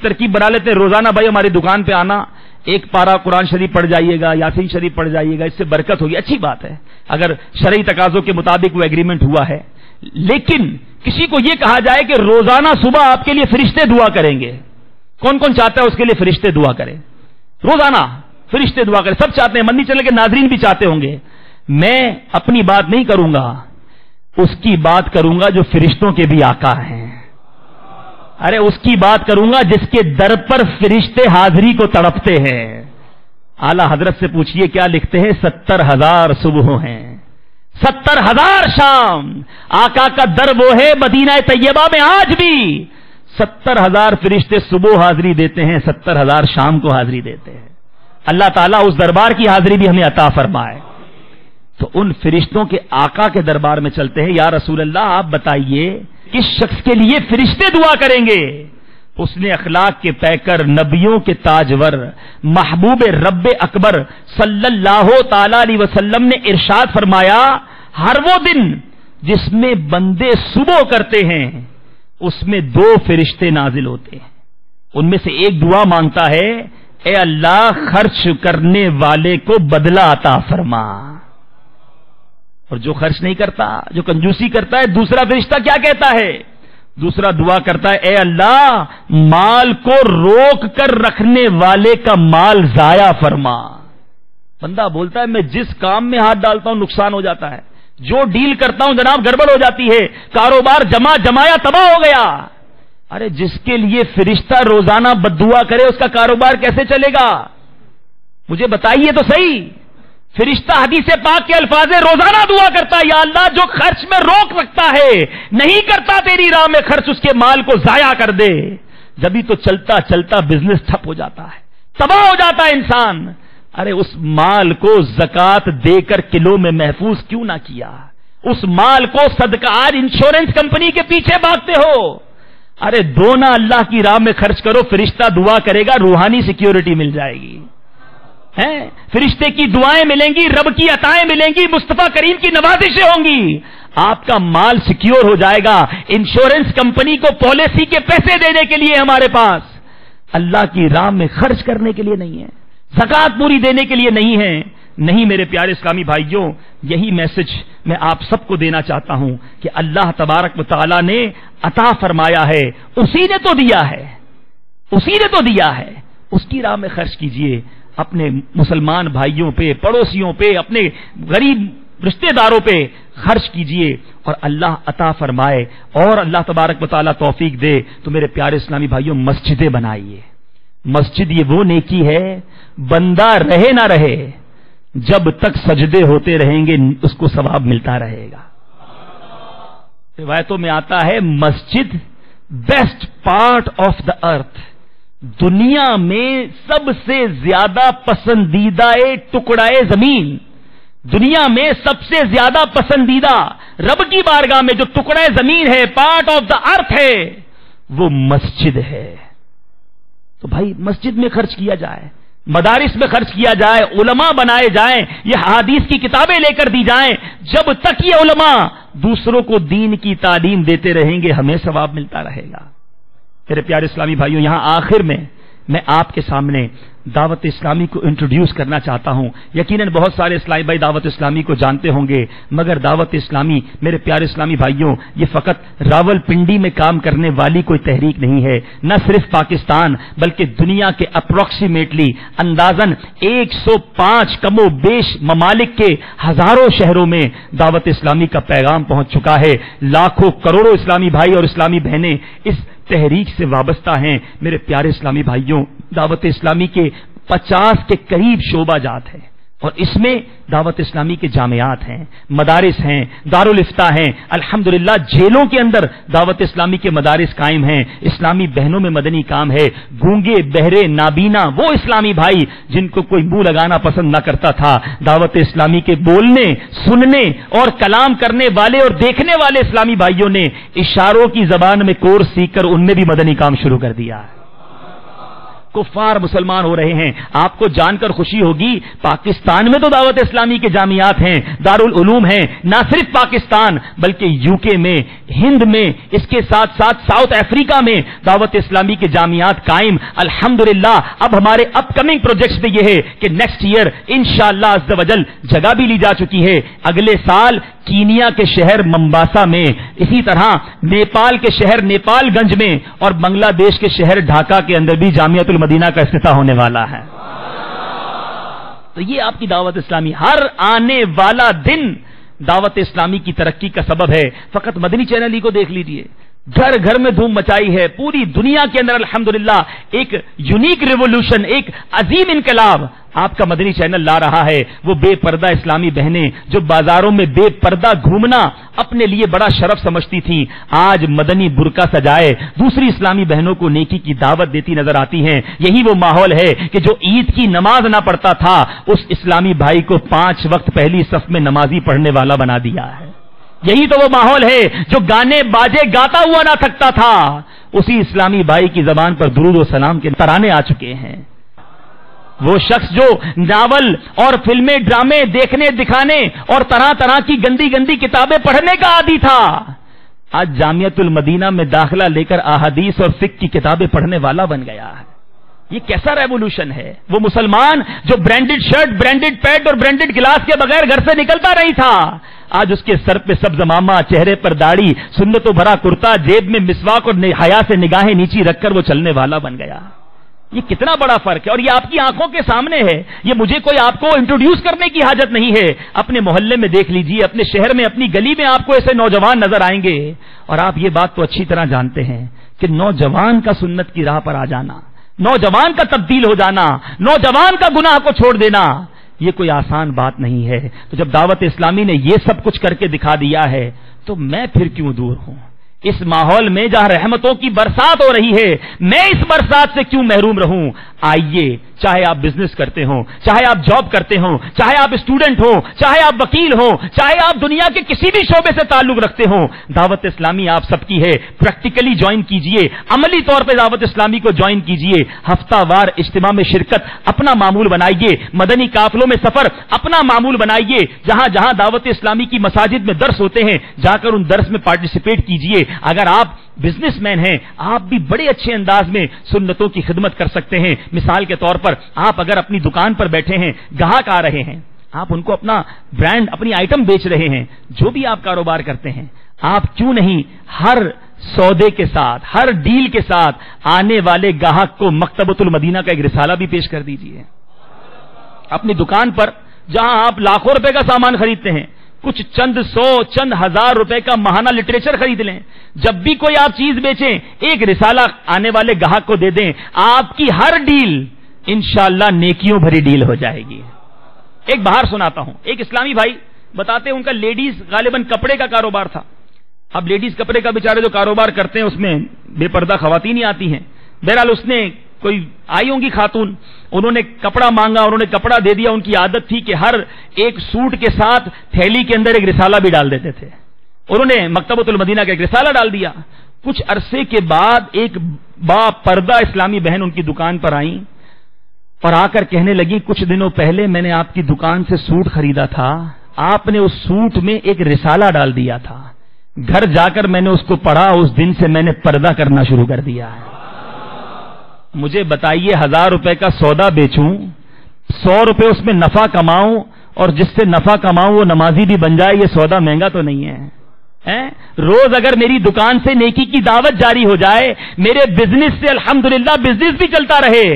ترکیب بنا لیتے ہیں, روزانہ بھائی ہماری دکان پہ آنا, ایک پارا قرآن شریف پڑھ جائیے گا, یاسین شریف پڑھ جائیے گا, اس سے برکت ہوگی. اچھی بات ہے اگر شرعی تقاضوں کے مطابق وہ ایگریمنٹ ہوا ہے, لیکن کسی کو یہ کہا جائے کہ روزانہ صبح آپ کے لیے فرشتے دعا کریں گے, کون کون چاہتا ہے اس کے لیے فرشتے دعا کریں, روزانہ فرشتے دعا کریں؟ سب چاہتے ہیں, من نہیں چلے کہ ناظرین بھی چاہتے ہوں گے. میں اپنی بات نہیں کروں گا, اس کی بات کروں گا جو فرشتوں کے بھی آقا ہیں. ارے اس کی بات کروں گا جس کے در پر فرشتے حاضری کو تڑپتے ہیں. اعلی حضرت سے پوچھئے کیا لکھتے ہیں, 70,000 صبح ہیں, 70,000 شام. آقا کا در وہ ہے مدینہ طیبہ میں آج بھی 70,000 فرشتے صبح حاضری دیتے ہیں, 70,000 شام کو حاضری دیتے ہیں. اللہ تعالیٰ اس دربار کی حاضری بھی ہمیں عطا فرمائے. تو ان فرشتوں کے آقا کے دربار میں چلتے ہیں. یا رسول اللہ آپ بتائیے کس شخص کے لیے فرشتے دعا کریں گے؟ اس نے اخلاق کے پیکر, نبیوں کے تاجور, محبوب رب اکبر صلی اللہ تعالی علیہ وسلم نے ارشاد فرمایا, ہر وہ دن جس میں بندے صبح کرتے ہیں اس میں 2 فرشتے نازل ہوتے ہیں. ان میں سے ایک دعا مانگتا ہے, اے اللہ خرچ کرنے والے کو بدلہ عطا فرما. اور جو خرچ نہیں کرتا, جو کنجوسی کرتا ہے, دوسرا فرشتہ کیا کہتا ہے؟ دوسرا دعا کرتا ہے, اے اللہ مال کو روک کر رکھنے والے کا مال ضائع فرما. بندہ بولتا ہے میں جس کام میں ہاتھ ڈالتا ہوں نقصان ہو جاتا ہے, جو ڈیل کرتا ہوں جناب گڑبڑ ہو جاتی ہے, کاروبار جمایا تباہ ہو گیا. ارے جس کے لیے فرشتہ روزانہ بد دعا کرے اس کا کاروبار کیسے چلے گا؟ مجھے بتائیے تو صحیح. فرشتہ حدیث پاک کے الفاظ روزانہ دعا کرتا ہے, یا اللہ جو خرچ میں روک رکھتا ہے, نہیں کرتا تیری راہ میں خرچ, اس کے مال کو ضائع کر دے. جبھی تو چلتا چلتا بزنس ٹھپ ہو جاتا ہے, تباہ ہو جاتا ہے انسان. ارے اس مال کو زکات دے کر کلو میں محفوظ کیوں نہ کیا؟ اس مال کو صدقہ, آج انشورنس کمپنی کے پیچھے بھاگتے ہو. ارے دونا اللہ کی راہ میں خرچ کرو, فرشتہ دعا کرے گا, روحانی سیکیورٹی مل جائے گی. فرشتے کی دعائیں ملیں گی, رب کی عطائیں ملیں گی, مصطفیٰ کریم کی نوازشیں ہوں گی, آپ کا مال سیکیور ہو جائے گا. انشورنس کمپنی کو پالیسی کے پیسے دینے کے لیے ہمارے پاس, اللہ کی راہ میں خرچ کرنے کے لیے نہیں ہے, زکات پوری دینے کے لیے نہیں ہے. نہیں میرے پیارے اسلامی بھائیوں، یہی میسج میں آپ سب کو دینا چاہتا ہوں کہ اللہ تبارک و تعالی نے عطا فرمایا ہے، اسی نے تو دیا ہے، اسی نے تو دیا ہے، اس کی راہ میں خرچ کیجئے، اپنے مسلمان بھائیوں پہ، پڑوسیوں پہ، اپنے غریب رشتہ داروں پہ خرچ کیجئے اور اللہ عطا فرمائے اور اللہ تبارک و تعالیٰ توفیق دے تو میرے پیارے اسلامی بھائیوں مسجدیں بنائیے۔ مسجد یہ وہ نیکی ہے، بندہ رہے نہ رہے، جب تک سجدے ہوتے رہیں گے اس کو ثواب ملتا رہے گا۔ روایتوں میں آتا ہے مسجد بیسٹ پارٹ آف دا ارتھ، دنیا میں سب سے زیادہ پسندیدہ ٹکڑا زمین، دنیا میں سب سے زیادہ پسندیدہ رب کی بارگاہ میں جو ٹکڑا زمین ہے، پارٹ آف دا ارتھ ہے، وہ مسجد ہے۔ تو بھائی مسجد میں خرچ کیا جائے، مدارس میں خرچ کیا جائے، علماء بنائے جائیں، یہ حدیث کی کتابیں لے کر دی جائیں، جب تک یہ علماء دوسروں کو دین کی تعلیم دیتے رہیں گے ہمیں ثواب ملتا رہے گا۔ میرے پیارے اسلامی بھائیوں، یہاں آخر میں آپ کے سامنے دعوت اسلامی کو انٹروڈیوس کرنا چاہتا ہوں۔ یقیناً بہت سارے اسلامی بھائی دعوت اسلامی کو جانتے ہوں گے، مگر دعوت اسلامی میرے پیارے اسلامی بھائیوں یہ فقط راول پنڈی میں کام کرنے والی کوئی تحریک نہیں ہے، نہ صرف پاکستان بلکہ دنیا کے اپروکسیمیٹلی اندازاً 105 کم و بیش ممالک کے ہزاروں شہروں میں دعوت اسلامی کا پیغام پہنچ چکا ہے۔ لاکھوں کروڑوں اسلامی بھائی اور اسلامی بہنیں اس تحریک سے وابستہ ہیں۔ میرے پیارے اسلامی بھائیوں، دعوت اسلامی کے 50 کے قریب شعبہ جات ہیں اور اس میں دعوت اسلامی کے جامعات ہیں، مدارس ہیں، دارالفتہ ہیں، الحمدللہ جیلوں کے اندر دعوت اسلامی کے مدارس قائم ہیں، اسلامی بہنوں میں مدنی کام ہے، گونگے بہرے نابینا وہ اسلامی بھائی جن کو کوئی منہ لگانا پسند نہ کرتا تھا، دعوت اسلامی کے بولنے، سننے اور کلام کرنے والے اور دیکھنے والے اسلامی بھائیوں نے اشاروں کی زبان میں کورس سیکھ کر ان میں بھی مدنی کام شروع کر دیا ہے۔ کفار مسلمان ہو رہے ہیں۔ آپ کو جان کر خوشی ہوگی پاکستان میں تو دعوت اسلامی کے جامعات ہیں، دارالعلوم ہیں، نہ صرف پاکستان بلکہ یو کے میں، ہند میں، اس کے ساتھ ساتھ ساؤتھ افریقہ میں دعوت اسلامی کے جامعات قائم۔ الحمدللہ اب ہمارے اپ کمنگ پروجیکٹس میں یہ ہے کہ نیکسٹ ایئر انشاءاللہ عز و جل جگہ بھی لی جا چکی ہے، اگلے سال کینیا کے شہر ممباسا میں، اسی طرح نیپال کے شہر نیپال گنج میں اور بنگلہ دیش کے شہر ڈھاکہ کے اندر بھی جامعۃ المدینہ کا افتتاح ہونے والا ہے۔ تو یہ آپ کی دعوت اسلامی ہر آنے والا دن دعوت اسلامی کی ترقی کا سبب ہے۔ فقط مدنی چینل ہی کو دیکھ لیجئے، گھر گھر میں دھوم مچائی ہے، پوری دنیا کے اندر الحمدللہ ایک یونیک ریولوشن، ایک عظیم انقلاب آپ کا مدنی چینل لا رہا ہے۔ وہ بے پردہ اسلامی بہنیں جو بازاروں میں بے پردہ گھومنا اپنے لیے بڑا شرف سمجھتی تھیں، آج مدنی برقع سجائے دوسری اسلامی بہنوں کو نیکی کی دعوت دیتی نظر آتی ہیں۔ یہی وہ ماحول ہے کہ جو عید کی نماز نہ پڑھتا تھا اس اسلامی بھائی کو 5 وقت پہلی صف میں نمازی پڑھنے والا بنا دیا ہے۔ یہی تو وہ ماحول ہے جو گانے باجے گاتا ہوا نہ تھکتا تھا، اسی اسلامی بھائی کی زبان پر درود و سلام کے ترانے آ چکے ہیں۔ وہ شخص جو ناول اور فلمیں ڈرامے دیکھنے دکھانے اور طرح طرح کی گندی گندی کتابیں پڑھنے کا عادی تھا، آج جامعۃ المدینہ میں داخلہ لے کر احادیث اور فقہ کی کتابیں پڑھنے والا بن گیا ہے۔ یہ کیسا ریولوشن ہے؟ وہ مسلمان جو برانڈڈ شرٹ، برانڈڈ پینٹ اور برانڈڈ گلاس کے بغیر گھر سے نکلتا نہیں تھا، آج اس کے سر پہ سبز امامہ، چہرے پر داڑھی، سنتوں بھرا کرتا، جیب میں مسواک اور حیا سے نگاہیں نیچی رکھ کر وہ چلنے والا بن گیا۔ یہ کتنا بڑا فرق ہے اور یہ آپ کی آنکھوں کے سامنے ہے۔ یہ مجھے کوئی آپ کو انٹروڈیوس کرنے کی حاجت نہیں ہے، اپنے محلے میں دیکھ لیجئے، اپنے شہر میں، اپنی گلی میں آپ کو ایسے نوجوان نظر آئیں گے اور آپ یہ بات تو اچھی طرح جانتے ہیں کہ نوجوان کا سنت کی راہ پر آ جانا، نوجوان کا تبدیل ہو جانا، نوجوان کا گناہ کو چھوڑ دینا، یہ کوئی آسان بات نہیں ہے۔ تو جب دعوت اسلامی نے یہ سب کچھ کر کے دکھا دیا ہے تو میں پھر کیوں دور ہوں؟ اس ماحول میں جہاں رحمتوں کی برسات ہو رہی ہے میں اس برسات سے کیوں محروم رہوں؟ آئیے، چاہے آپ بزنس کرتے ہوں، چاہے آپ جاب کرتے ہوں، چاہے آپ اسٹوڈنٹ ہوں، چاہے آپ وکیل ہوں، چاہے آپ دنیا کے کسی بھی شعبے سے تعلق رکھتے ہوں، دعوت اسلامی آپ سب کی ہے۔ پریکٹیکلی جوائن کیجئے، عملی طور پہ دعوت اسلامی کو جوائن کیجئے، ہفتہ وار اجتماع میں شرکت اپنا معمول بنائیے، مدنی قافلوں میں سفر اپنا معمول بنائیے، جہاں جہاں دعوت اسلامی کی مساجد میں درس ہوتے ہیں جا کر ان درس میں پارٹیسپیٹ کیجئے۔ اگر آپ بزنس مین ہیں آپ بھی بڑے اچھے انداز میں سنتوں کی خدمت کر سکتے ہیں۔ مثال کے طور پر آپ اگر اپنی دکان پر بیٹھے ہیں، گاہک آ رہے ہیں، آپ ان کو اپنا برانڈ، اپنی آئٹم بیچ رہے ہیں، جو بھی آپ کاروبار کرتے ہیں، آپ کیوں نہیں ہر سودے کے ساتھ، ہر ڈیل کے ساتھ آنے والے گاہک کو مکتبۃ المدینہ کا ایک رسالہ بھی پیش کر دیجیے. اپنی دکان پر جہاں آپ لاکھوں روپے کا سامان خریدتے ہیں، کچھ چند سو، چند ہزار روپے کا ماہانہ لٹریچر خرید لیں. جب بھی کوئی آپ چیز بیچیں، ایک رسالہ آنے والے گاہک کو دے دیں. آپ کی ہر ڈیل انشاءاللہ نیکیوں بھری ڈیل ہو جائے گی. ایک بہار سناتا ہوں. ایک اسلامی بھائی بتاتے ہیں ان کا لیڈیز غالباً کپڑے کا کاروبار تھا. اب لیڈیز کپڑے کا بیچارے جو کاروبار کرتے ہیں اس میں بے پردہ خواتین ہی آتی ہیں. بہرحال اس نے کوئی آئی ہوں گی خاتون، انہوں نے کپڑا مانگا، انہوں نے کپڑا دے دیا. ان کی عادت تھی کہ ہر ایک سوٹ کے ساتھ تھیلی کے اندر ایک رسالہ بھی ڈال دیتے تھے. انہوں نے مکتبۃ المدینہ کا ایک رسالہ ڈال دیا. کچھ عرصے کے بعد ایک با پردہ اسلامی بہن ان کی دکان پر آئیں اور آ کر کہنے لگی، کچھ دنوں پہلے میں نے آپ کی دکان سے سوٹ خریدا تھا، آپ نے اس سوٹ میں ایک رسالہ ڈال دیا تھا. گھر جا کر میں نے اس کو پڑھا، اس دن سے میں نے پردہ کرنا شروع کر دیا ہے. مجھے بتائیے 1000 روپے کا سودا بیچوں، 100 روپے اس میں نفع کماؤں، اور جس سے نفع کماؤں وہ نمازی بھی بن جائے، یہ سودا مہنگا تو نہیں ہے؟ روز اگر میری دکان سے نیکی کی دعوت جاری ہو جائے، میرے بزنس سے الحمدللہ بزنس بھی چلتا رہے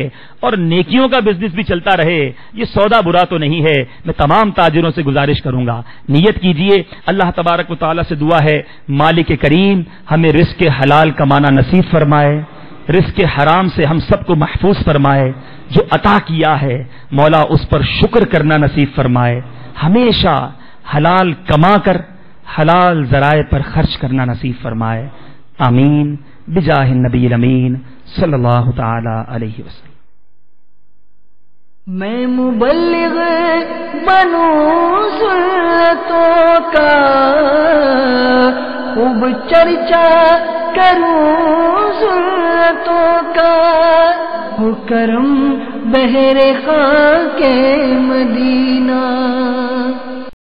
اور نیکیوں کا بزنس بھی چلتا رہے، یہ سودا برا تو نہیں ہے. میں تمام تاجروں سے گزارش کروں گا، نیت کیجئے. اللہ تبارک و تعالیٰ سے دعا ہے مالک کریم ہمیں رزق حلال کمانا نصیب فرمائے، رزق حرام سے ہم سب کو محفوظ فرمائے. جو عطا کیا ہے مولا اس پر شکر کرنا نصیب فرمائے. ہمیشہ حلال کما کر حلال ذرائع پر خرچ کرنا نصیب فرمائے. آمین بجاہ النبی الامین صلی اللہ تعالی علیہ وسلم. میں مبلغ بنوں سنتوں کا، خوب چرچا کروں سنتوں کا، ہو کرم بہر خاک مدینہ.